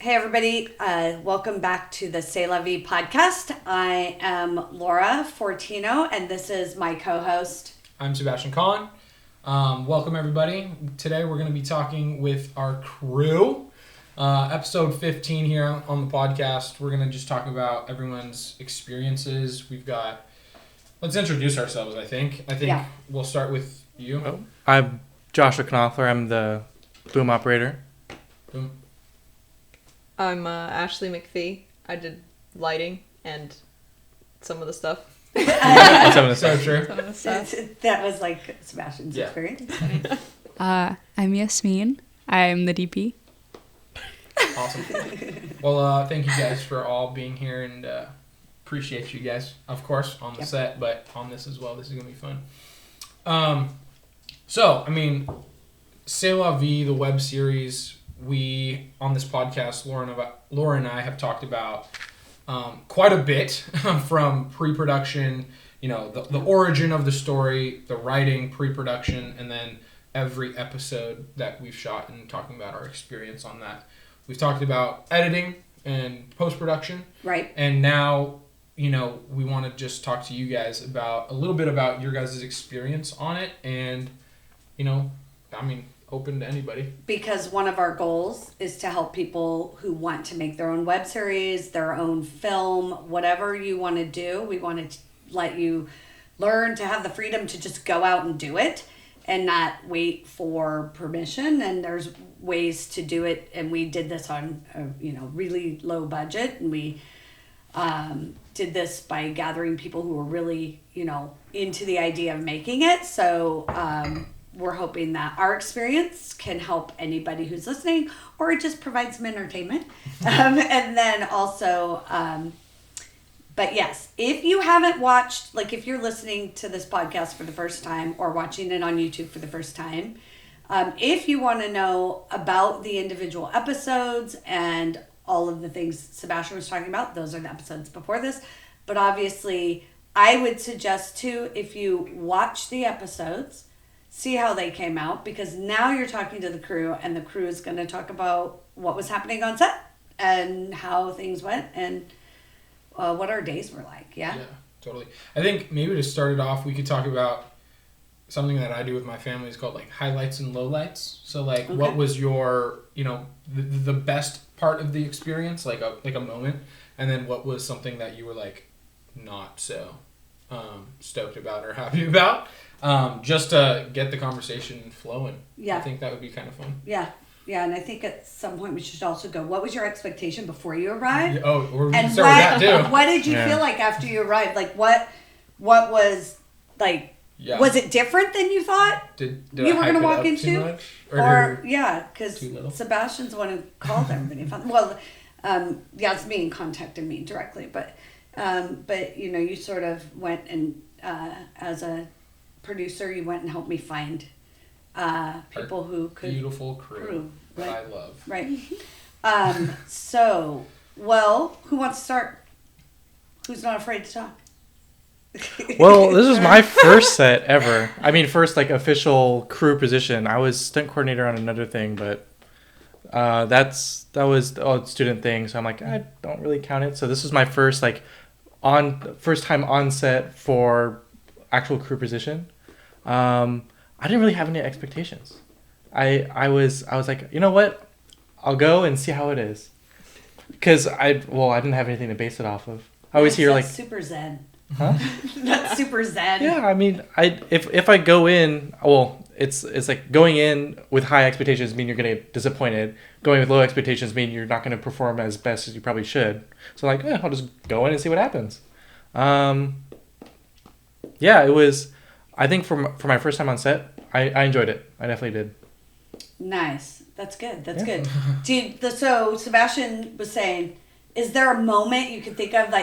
Hey everybody, welcome back to the C'est La Vie podcast. I am Laura Fortino and this is my co-host. I'm Sebastian. Welcome everybody. Today we're going to be talking with our crew. Episode 15 here on the podcast. We're going to just talk about everyone's experiences. Let's introduce ourselves, I think. We'll start with you. I'm Joshua Knopfler. I'm the boom operator. Boom. I'm Ashleigh McPhie. I did lighting and some of the stuff. Some of the stuff. True. Some of the stuff. That was like Sebastian's experience. I'm Yasmine. I'm the DP. Awesome. Well, thank you guys for all being here and appreciate you guys, of course, on the set, but on this as well. This is going to be fun. C'est La Vie, the web series, we, on this podcast, Laura and I have talked about quite a bit from pre-production, the origin of the story, the writing, pre-production, and then every episode that we've shot and talking about our experience on that. We've talked about editing and post-production. Right. And now, we want to just talk to you guys about a little bit about your guys' experience on it and, open to anybody. Because one of our goals is to help people who want to make their own web series, their own film, whatever you want to do. We want to let you learn to have the freedom to just go out and do it and not wait for permission. And there's ways to do it. And we did this on a really low budget. And we did this by gathering people who were really, into the idea of making it. So we're hoping that our experience can help anybody who's listening or just provide some entertainment. And then also, but yes, if you haven't watched, like if you're listening to this podcast for the first time or watching it on YouTube for the first time, if you want to know about the individual episodes and all of the things Sebastian was talking about, those are the episodes before this. But obviously, I would suggest too, if you watch the episodes, see how they came out, because now you're talking to the crew and the crew is going to talk about what was happening on set and how things went and what our days were like. Yeah, totally. I think maybe to start it off, we could talk about something that I do with my family is called like highlights and lowlights. So like, What was your, the best part of the experience, like a moment, and then what was something that you were like not so stoked about or happy about? Just to get the conversation flowing. Yeah. I think that would be kind of fun. Yeah. Yeah, and I think at some point we should also go, what was your expectation before you arrived? Oh, or we can start with that too. What did you feel like after you arrived? Like what was like, was it different than you thought did you were going to walk into? Too much? Or because Sebastian's the one who called everybody. Well, Yasmine contacted me directly, but you sort of went and as a producer, you went and helped me find people who could... Beautiful crew that I love. Right. Who wants to start? Who's not afraid to talk? Well, this was my first set ever. First official crew position. I was stunt coordinator on another thing, but that was a student thing. So I'm like, I don't really count it. So this was my first first time on set for actual crew position. I didn't really have any expectations. I was like, you know what? I'll go and see how it is. Because I didn't have anything to base it off of. I always hear like super zen. Huh? That's super zen. Yeah, if I go in, it's like going in with high expectations mean you're gonna get disappointed. Going with low expectations mean you're not gonna perform as best as you probably should. So I'll just go in and see what happens. It was. I think for my first time on set, I enjoyed it. I definitely did. Nice. That's good. That's good. So Sebastian was saying, is there a moment you could think of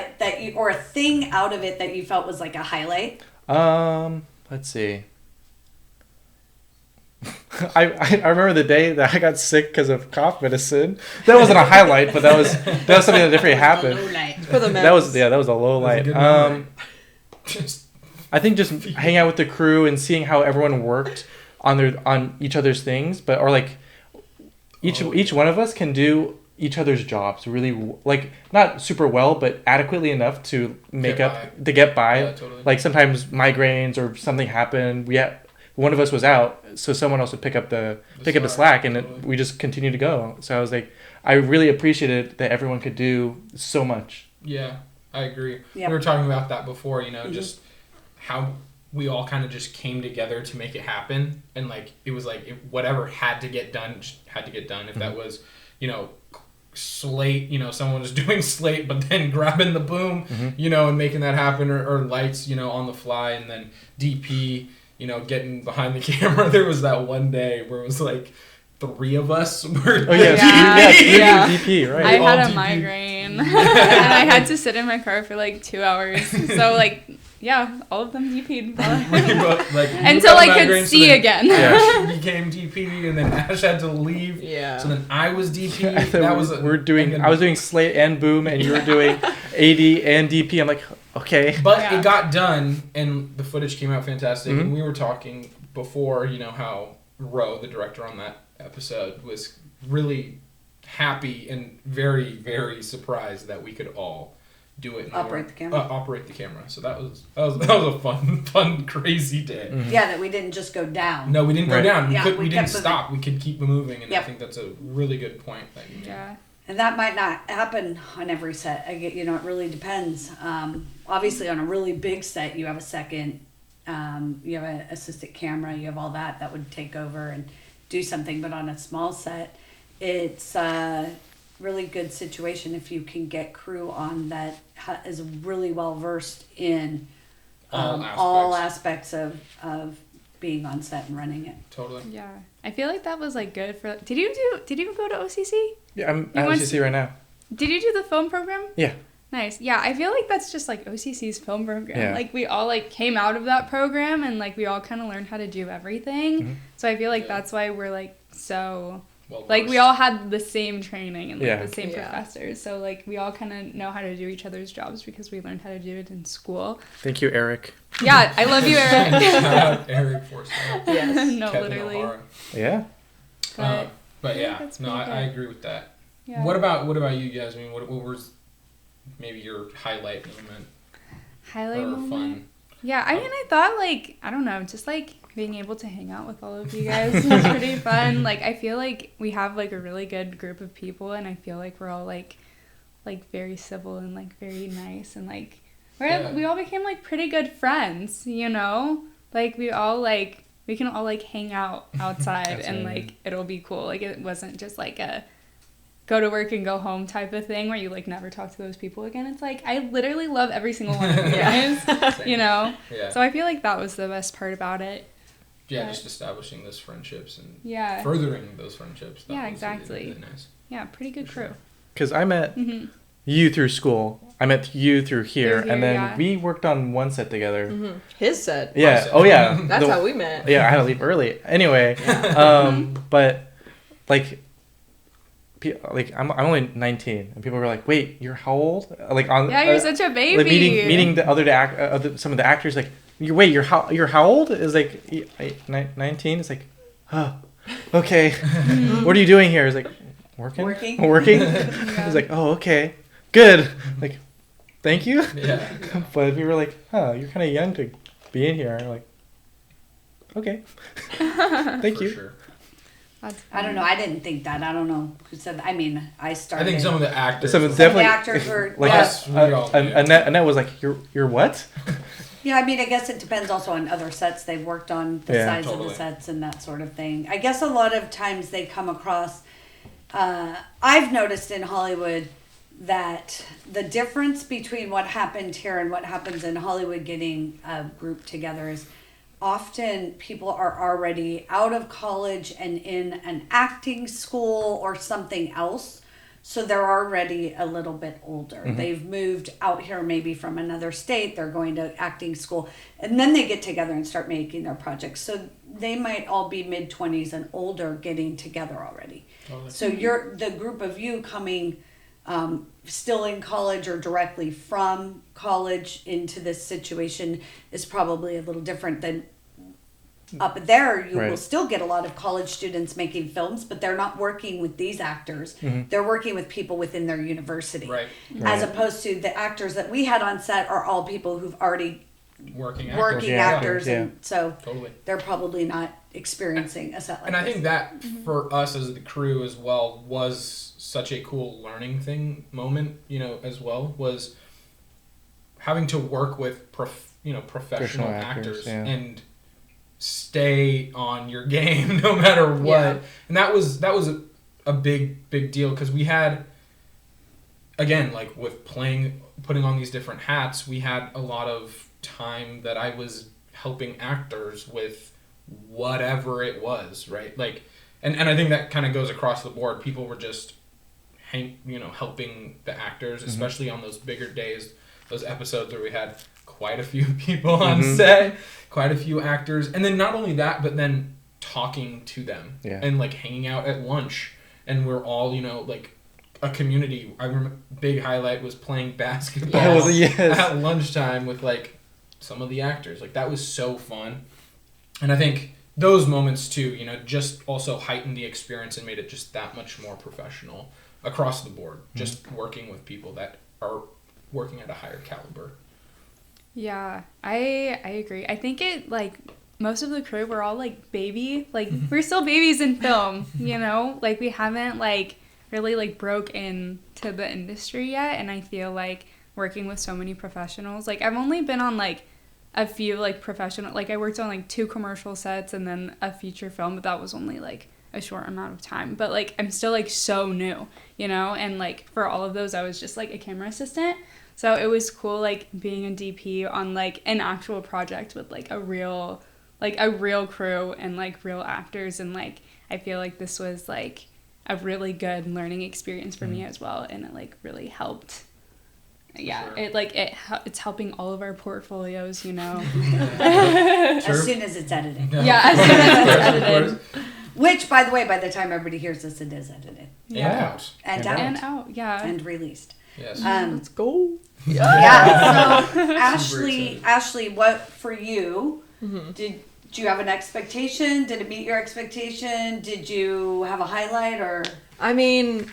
or a thing out of it that you felt was like a highlight? Let's see. I remember the day that I got sick because of cough medicine. That wasn't a highlight, but that was something that definitely happened. For the that was a low light. I think just hanging out with the crew and seeing how everyone worked on each other's things, each one of us can do each other's jobs really like not super well, but adequately enough to get by. Yeah, totally. Like sometimes migraines or something happened. One of us was out, so someone else would pick up the slack, and totally. we just continued to go. So I was like, I really appreciated that everyone could do so much. Yeah, I agree. Yep. We were talking about that before, just how we all kind of just came together to make it happen. And like, it was like, whatever had to get done, just had to get done. If that was, slate, someone was doing slate, but then grabbing the boom, and making that happen, or lights, on the fly, and then DP, getting behind the camera. There was that one day where it was like, 3 of us were DP, right? I had a DP. migraine, and I had to sit in my car for like 2 hours. So like, yeah, all of them DP'd. Until I could see again. Ash became DP, and then Ash had to leave. Yeah. So then I was DP. I was doing slate and boom, and you were doing AD and DP. I'm like, okay. But it got done, and the footage came out fantastic. And we were talking before, how Ro, the director on that episode, was really happy and very, very surprised that we could all do it. Operate the camera. Operate the camera. So that was a fun, crazy day. Mm-hmm. Yeah, that we didn't just go down. No, we didn't go down. We didn't kept stop. We could keep moving, and I Yep. think that's a really good point that you made. Yeah. And that might not happen on every set. It really depends. Obviously, on a really big set, you have a second, you have an assistant camera, you have all that would take over and do something. But on a small set, it's a really good situation if you can get crew on that is really well versed in all aspects of being on set and running it. Totally. Yeah. I feel like that was like good for. Did you go to OCC? Yeah, I'm at OCC right now. Did you do the film program? Yeah. Nice. Yeah, I feel like that's just like OCC's film program. Yeah. Like we all like came out of that program and like we all kind of learned how to do everything. Mm-hmm. So I feel like that's why we're like so Well like we versed. all had the same training and like the same Yeah. professors. So like we all kind of know how to do each other's jobs because we learned how to do it in school. Thank you, Eric. Yeah, I love you, Eric. Shout out Eric Forsyth. Yes. No, Kevin literally. O'Hara. Yeah. But I think yeah, that's no, pretty I good. agree with that. Yeah. What about you guys? I mean, what was maybe your highlight moment Highlight or moment? fun? Yeah, I mean, I thought, like, I don't know, just, like, being able to hang out with all of you guys was pretty fun. Like, I feel like we have, like, a really good group of people, and I feel like we're all, like very civil and, like, very nice, and, like, we all became, like, pretty good friends, Like, we can all, like, hang out outside, and, like, it'll be cool. Like, it wasn't just, like, a go to work and go home type of thing where you like never talk to those people again. It's like I literally love every single one of you guys, Yeah. So I feel like that was the best part about it. Yeah, But- just establishing those friendships and Yeah. furthering those friendships. That was exactly. Really nice. Yeah, pretty good crew. Because I met Mm-hmm. you through school. I met you through here, Through and here, then yeah. we worked on one set together. Mm-hmm. His set. Yeah. set. Oh yeah. That's how we met. Yeah, I had to leave early. Anyway, but like I'm only 19, and people were like, "Wait, you're how old?" Like on Yeah, you're such a baby. like meeting the other some of the actors, like, you're how old? Is like 19. It's like, oh, okay. What are you doing here? It's like working. It's like, oh, okay, good. Like, thank you. Yeah. But we were like, oh, you're kind of young to be in here. Like, okay, thank For you. sure. I don't know. I didn't think that. I don't know who said that. I mean, I I started. think some of the actors. Some were- of the definitely actors were like Yes, we all do. Annette was like, you're what? Yeah, I mean, I guess it depends also on other sets they've worked on, the Yeah. size of Totally. the sets and that sort of thing. I guess a lot of times they come across. I've noticed in Hollywood that the difference between what happened here and what happens in Hollywood getting a group together is often people are already out of college and in an acting school or something else. So they're already a little bit older. Mm-hmm. They've moved out here maybe from another state. They're going to acting school. And then they get together and start making their projects. So they might all be mid-20s and older getting together already. Totally. So you're the group of you coming still in college or directly from college into this situation is probably a little different than up there, you Right. will still get a lot of college students making films, but they're not working with these actors. They're working with people within their university. Right. As opposed to the actors that we had on set are all people who've already Working working Yeah. actors, Yeah. and so Totally. they're probably not experiencing a set like And I this. think that for us as the crew as well was such a cool learning moment, as well, was having to work with professional actors yeah. and stay on your game no matter what. Yeah. And that was a big deal, because we had, again, like with putting on these different hats, we had a lot of time that I was helping actors with whatever it was, right? Like, and I think that kind of goes across the board. People were just helping the actors, especially on those bigger days, those episodes where we had quite a few people on set, quite a few actors, and then not only that, but then talking to them and like hanging out at lunch, and we're all like a community. I remember big highlight was playing basketball at lunchtime with like some of the actors. Like, that was so fun. And I think those moments too, just also heightened the experience and made it just that much more professional across the board, just working with people that are working at a higher caliber. Yeah, I agree. I think it, like, most of the crew, we're all, like, we're still babies in film, Like, we haven't, like, really, like, broke into the industry yet, and I feel like working with so many professionals, like, I've only been on, like, a few, like, professional, like, I worked on, like, 2 commercial sets and then a feature film, but that was only, like, a short amount of time. But, like, I'm still, like, so new, and, like, for all of those, I was just, like, a camera assistant. So it was cool, like, being a DP on, like, an actual project with, like, a real crew and, like, real actors. And, like, I feel like this was, like, a really good learning experience for me as well. And it, like, really helped. Yeah, Sure. it's helping all of our portfolios, As soon as it's edited. Yeah, as soon as it's edited. Which, by the way, by the time everybody hears this, it is edited. Yeah. And And out. out, yeah. And released. Yes. Let's go. Yeah. So, Super Ashleigh, what for you? Mm-hmm. Did you have an expectation? Did it meet your expectation? Did you have a highlight or? I mean,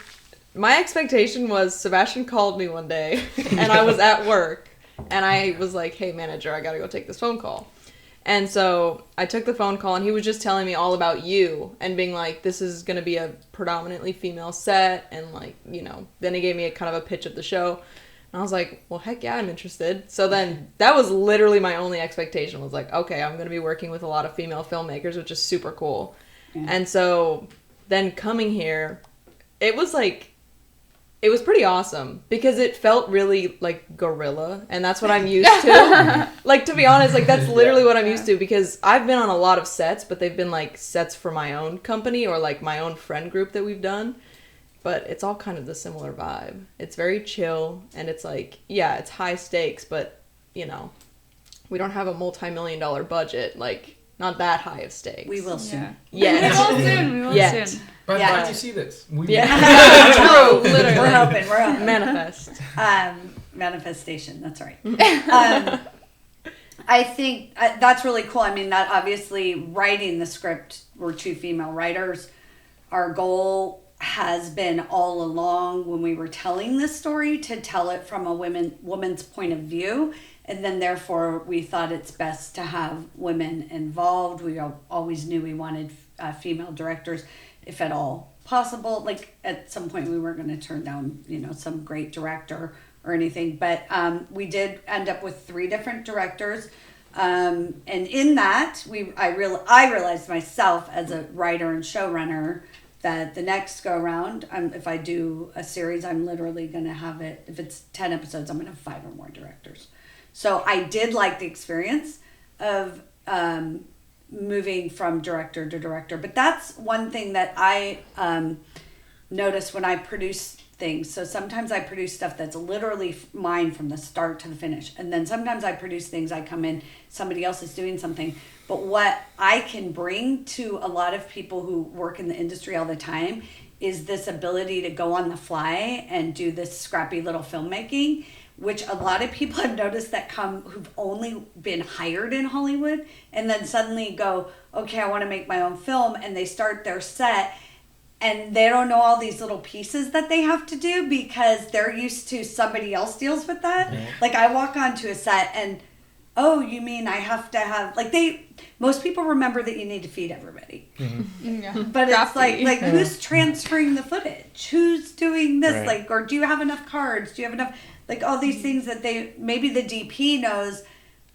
my expectation was Sebastian called me one day and I was at work and I was like, hey manager, I gotta go take this phone call. And so I took the phone call and he was just telling me all about you and being like, this is going to be a predominantly female set. And like, then he gave me a kind of a pitch of the show. And I was like, well, heck yeah, I'm interested. So then that was literally my only expectation, was like, okay, I'm going to be working with a lot of female filmmakers, which is super cool. Yeah. And so then coming here, it was pretty awesome because it felt really like guerrilla, and that's what I'm used to. Like, to be honest, like that's literally what I'm used to, because I've been on a lot of sets, but they've been like sets for my own company or like my own friend group that we've done. But it's all kind of the similar vibe. It's very chill, and it's like, yeah, it's high stakes, but we don't have a multi-million-dollar budget, like not that high of stakes. We will soon. Yeah. We will soon. By the time you see this, we True, literally. We're hoping. Manifest. Manifestation, that's right. I think that's really cool. I mean, that obviously writing the script, we're 2 female writers. Our goal has been all along, when we were telling this story, to tell it from a woman's point of view. And then therefore we thought it's best to have women involved. We always knew we wanted female directors, if at all possible. Like, at some point we weren't going to turn down, some great director or anything. But we did end up with 3 different directors. And in that, I realized myself as a writer and showrunner that the next go around, if I do a series, I'm literally going to have it, if it's 10 episodes, I'm going to have 5 or more directors. So I did like the experience of moving from director to director. But that's one thing that I notice when I produce things. So sometimes I produce stuff that's literally mine from the start to the finish. And then sometimes I produce things, I come in, somebody else is doing something. But what I can bring to a lot of people who work in the industry all the time is this ability to go on the fly and do this scrappy little filmmaking, which a lot of people have noticed that who've only been hired in Hollywood and then suddenly go, okay, I want to make my own film, and they start their set and they don't know all these little pieces that they have to do because they're used to somebody else deals with that. Yeah. Like I walk onto a set and, oh, you mean I have to have, like most people remember that you need to feed everybody. Yeah. But it's like who's transferring the footage? Who's doing this? Right. Like, or do you have enough cards? Do you have enough, like all these things that maybe the DP knows,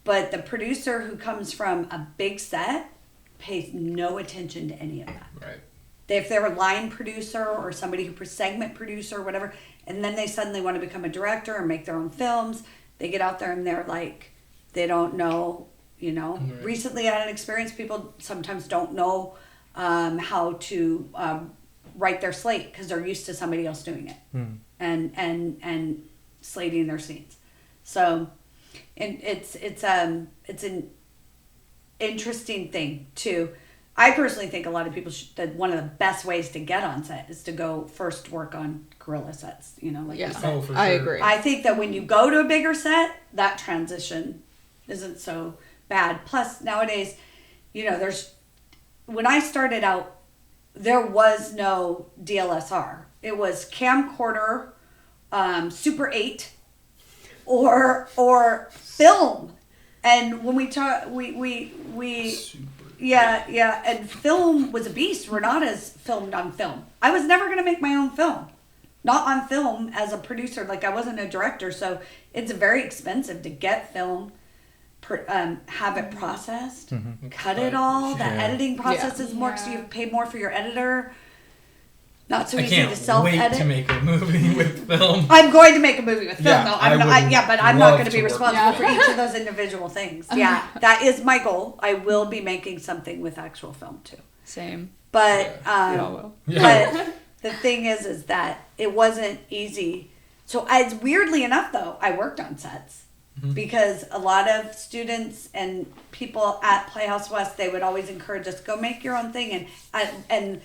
but the producer who comes from a big set pays no attention to any of that. Right. If they're a line producer or somebody who segment producer or whatever, and then they suddenly want to become a director or make their own films, they get out there and they're like, they don't know, Right. Recently I had an experience, people sometimes don't know how to write their slate because they're used to somebody else doing it and slating their scenes. So and it's an interesting thing too. I personally think a lot of people that one of the best ways to get on set is to go first work on guerrilla sets, like you said. Oh, for I sure. agree. I think that when you go to a bigger set, that transition isn't so bad. Plus, nowadays, when I started out, there was no DLSR. It was camcorder, Super 8, or film. And when we talk, we Super. yeah, and film was a beast. Renata's filmed on film. I was never going to make my own film. Not on film as a producer. Like, I wasn't a director, so it's very expensive to get film, have it processed, cut it all. The editing process is more, so you pay more for your editor. Not so I easy can't to self-edit. wait to make a movie with film. I'm going to make a movie with film, Yeah, though. I would But I'm not love going to be to work responsible with for each of those individual things. Yeah, that is my goal. I will be making something with actual film too. Same. But We all will. Yeah. but the thing is that it wasn't easy. So as weirdly enough, though, I worked on sets because a lot of students and people at Playhouse West, they would always encourage us, go make your own thing. And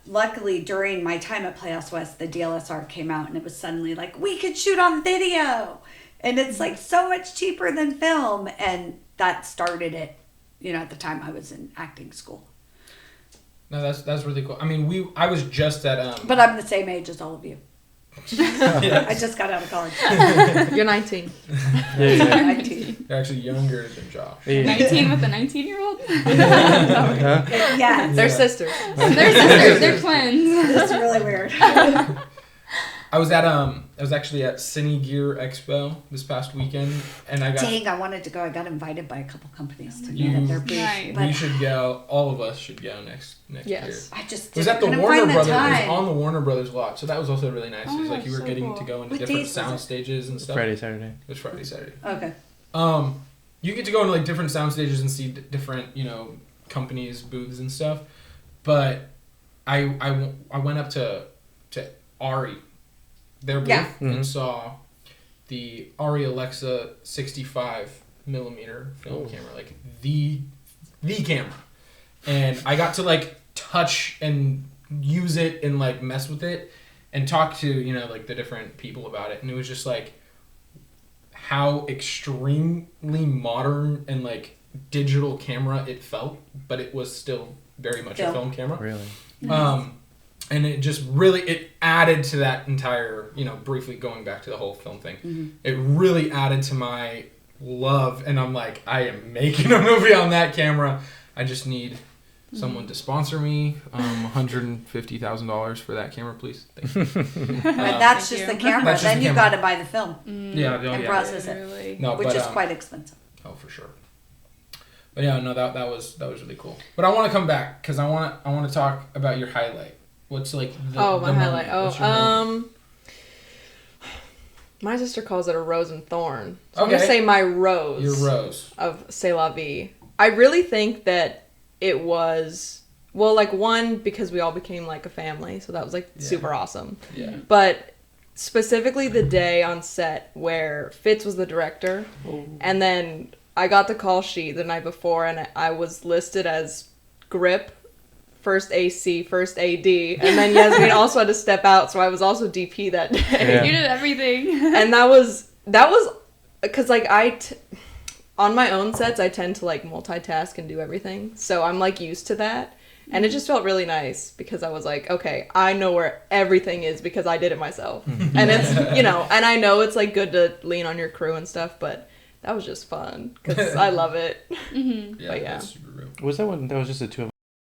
luckily during my time at Playhouse West, the DLSR came out and it was suddenly like, we could shoot on video. And it's like so much cheaper than film. And that started it, at the time I was in acting school. No, that's really cool. I mean, I was just at But I'm the same age as all of you. yeah, I just got out of college. You're 19. Yeah. 19. they're actually younger than Josh. Yeah. 19 with a 19-year-old? Huh? Yeah, They're sisters. They're sisters. They're twins. it's really weird. I was actually at Cine Gear Expo this past weekend, and I got. Dang, I wanted to go. I got invited by a couple companies to You- go at their booth. Nice. But We should go. All of us should go next Yes. year. I just It was at the couldn't Warner find Brothers. the It was time. on the Warner Brothers lot, so that was also really nice. Oh, it was like you were so getting cool. to go into What different days was sound it? stages and stuff. Friday, Saturday. It was Friday, Saturday. Okay. You get to go into like different sound stages and see different companies, booths and stuff. But I went up to Ari, their booth, Yeah. and saw the Ari Alexa 65mm film camera, like the camera, and I got to like touch and use it and like mess with it and talk to like the different people about it, and it was just like how extremely modern and like digital camera it felt, but it was still very much a film camera. Really? And it just really, it added to that entire, briefly going back to the whole film thing, it really added to my love, and I'm like, I am making a movie on that camera. I just need someone to sponsor me, $150,000 for that camera, please. Thank you. But that's Thank just the you. camera. That's just Then the you camera. got to buy the film, Yeah, and process it, Really. no, which but, is quite expensive. Oh, for sure. But yeah, no, that was really cool. But I want to come back because I want to talk about your highlight. What's like the My highlight. moment? What's your moment? My sister calls it a rose and thorn. So I'm Okay. gonna say my rose. Your rose. Of C'est La Vie. I really think that it was, well, like, one, because we all became like a family, so that was like super awesome. Yeah. But specifically the day on set where Fitz was the director, and then I got the call sheet the night before, and I was listed as grip, first AC, first AD, and then Yasmine also had to step out, so I was also DP that day. Yeah. You did everything. And that was that was because like on my own sets I tend to like multitask and do everything, so I'm like used to that, and it just felt really nice because I was like, okay, I know where everything is because I did it myself. And it's, you know, and I know it's like good to lean on your crew and stuff, but that was just fun because I love it. Yeah, But yeah. that's super real. Was that one that was just the two of